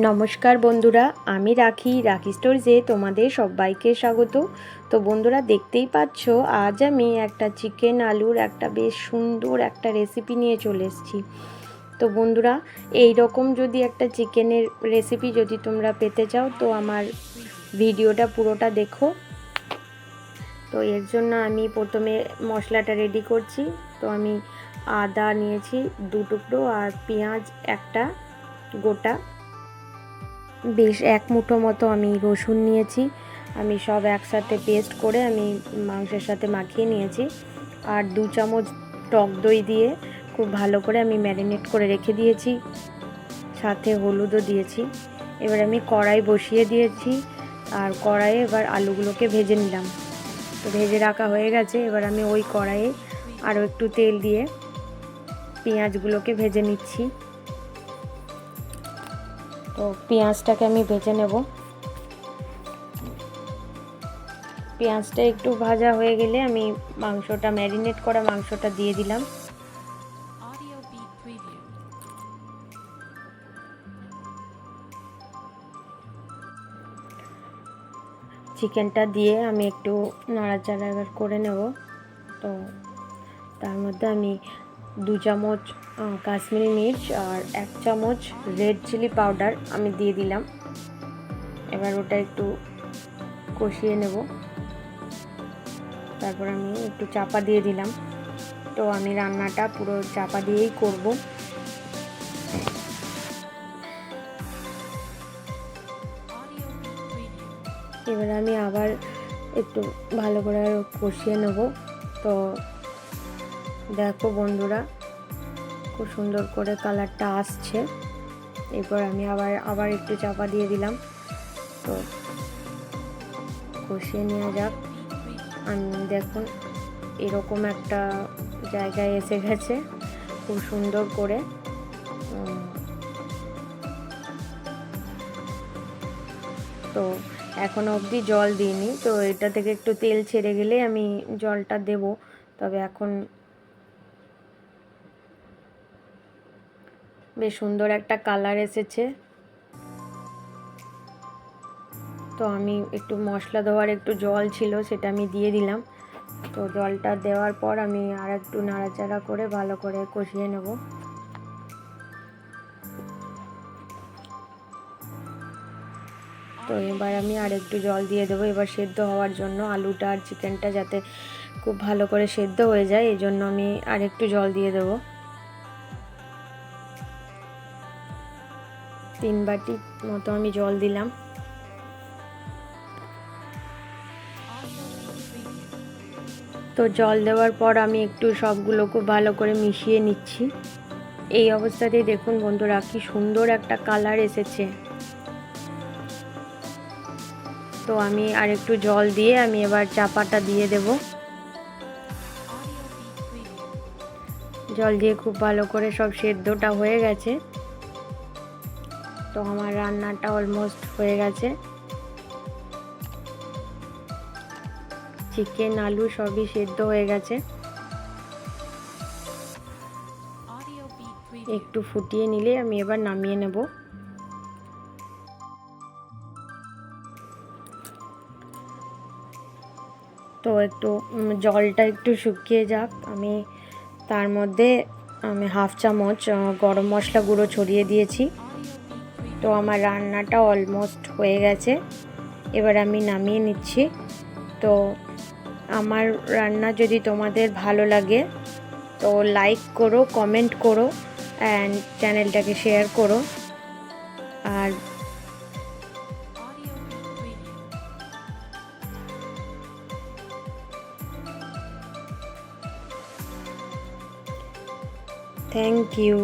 নমস্কার বন্ধুরা, আমি রাখি স্টোরজে তোমাদের সবাইকে স্বাগত। তো বন্ধুরা, দেখতেই পাচ্ছ আজ আমি একটা চিকেন আলুর একটা বেশ সুন্দর একটা রেসিপি নিয়ে চলে এসেছি। তো বন্ধুরা, এই রকম যদি একটা চিকেনের রেসিপি যদি তোমরা পেতে চাও তো আমার ভিডিওটা পুরোটা দেখো। তো এর জন্য আমি প্রথমে মশলাটা রেডি করছি। তো আমি আদা নিয়েছি 2 টুকরো আর পেঁয়াজ একটা গোটা, বেশ 1 মুঠো মতো আমি রসুন নিয়েছি। আমি সব একসাথে পেস্ট করে আমি মাংসের সাথে মাখিয়ে নিয়েছি। আর 2 চামচ টক দই দিয়ে খুব ভালো করে আমি ম্যারিনেট করে রেখে দিয়েছি, সাথে হলুদও দিয়েছি। এবার আমি কড়াই বসিয়ে দিয়েছি আর কড়াইয়ে এবার আলুগুলোকে ভেজে নিলাম। তো ভেজে রাখা হয়ে গেছে। এবার আমি ওই কড়াইয়ে আরও একটু তেল দিয়ে পেঁয়াজগুলোকে ভেজে নিচ্ছি। তো পেঁয়াজটাকে আমি ভেজে নেব। পেঁয়াজটা একটু ভাজা হয়ে গেলে আমি মাংসটা, ম্যারিনেট করা মাংসটা দিয়ে দিলাম। চিকেনটা দিয়ে আমি একটু নাড়াচাড়া এবার করে নেব। তো তার মধ্যে আমি 2 চামচ কাশ্মীরি মির্চ আর 1 চামচ রেড চিলি পাউডার আমি দিয়ে দিলাম। এবার ওটা একটু কষিয়ে নেব। তারপর আমি একটু চাপা দিয়ে দিলাম। তো আমি রান্নাটা পুরো চাপা দিয়েই করব। এবার আমি আবার একটু ভালো করে কষিয়ে নেব। তো দেখো বন্ধুরা, খুব সুন্দর করে কালারটা আসছে। এরপর আমি আবার একটু চাপা দিয়ে দিলাম। তো কষিয়ে নেওয়া যাক। আমি দেখুন এরকম একটা জায়গায় এসে গেছে খুব সুন্দর করে। তো এখনো অবধি জল দিইনি। তো এটা থেকে একটু তেল ছেড়ে গেলে আমি জলটা দেব। তবে এখন বেশ সুন্দর একটা কালার এসেছে। তো আমি একটু মশলা দেওয়ার একটু জল ছিল, সেটা আমি দিয়ে দিলাম। তো জলটা দেওয়ার পর আমি আর একটু নাড়াচাড়া করে ভালো করে কষিয়ে নেব। তো এবার আমি আর একটু জল দিয়ে দেবো এবার সেদ্ধ হওয়ার জন্য, আলুটা আর চিকেনটা যাতে খুব ভালো করে সেদ্ধ হয়ে যায়, এই জন্য আমি আর একটু জল দিয়ে দেবো। 3 বাটি মতো আমি জল দিলাম। তো জল দেওয়ার পর আমি একটু সবগুলো খুব ভালো করে মিশিয়ে নিচ্ছি। এই অবস্থাতেই দেখুন বন্ধুরা কি সুন্দর একটা কালার এসেছে। তো আমি আর একটু জল দিয়ে আমি এবার চাপাটা দিয়ে দেব। জল দিয়ে খুব ভালো করে সব সেদ্ধটা হয়ে গেছে। তো আমার রান্নাটা অলমোস্ট হয়ে গেছে। চিকেন আলু সবই সেদ্ধ হয়ে গেছে। একটু ফুটিয়ে নিলে আমি এবার নামিয়ে নেব। তো একটু জলটা একটু শুকিয়ে যাক, আমি তার মধ্যে আমি 1/2 চামচ গরম মশলা গুঁড়ো ছড়িয়ে দিয়েছি। তো আমার রান্নাটা অলমোস্ট হয়ে গেছে। এবার আমি নামিয়ে নিচ্ছি। তো আমার রান্না যদি তোমাদের ভালো লাগে তো লাইক করো, কমেন্ট করো অ্যান্ড চ্যানেলটাকে শেয়ার করো। আর থ্যাংক ইউ।